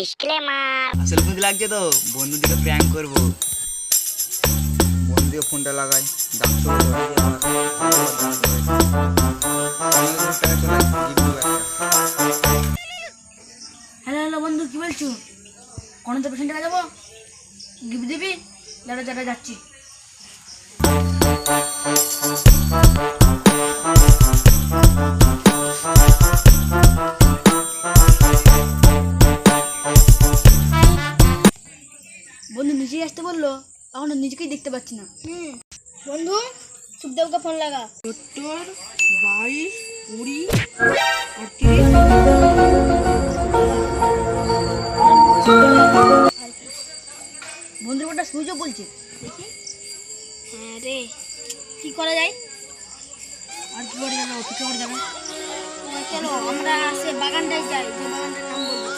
Disclaimer. আসলে বুঝতে লাগছে তো, বন্ধুদিকে প্র্যাঙ্ক করবো। বন্ধুদিকে ফোনটা লাগাই, ডাকছো হ্যালো হ্যালো বন্ধু, কি বলছো? কোনো তো পেশেন্ট যাবো, গিফট দিবি? দাঁড়া দাঁড়া যাচ্ছি। বন্ধু নিচেই আসতে বললো, এখন নিজেকেই দেখতে পাচ্ছি না। বন্ধু সুখদেবকে ফোন লাগা। 70, 22, 20, 38। বন্ধুর ওটা সুইচ অফ বলছে। দেখি। হ্যাঁ রে, কি করা যায়? আর কি করে যাবে, অফিসে করে যাবে। চলো আমরা সে বাগানটায় যাই, যে বাগানটার নাম বলবো।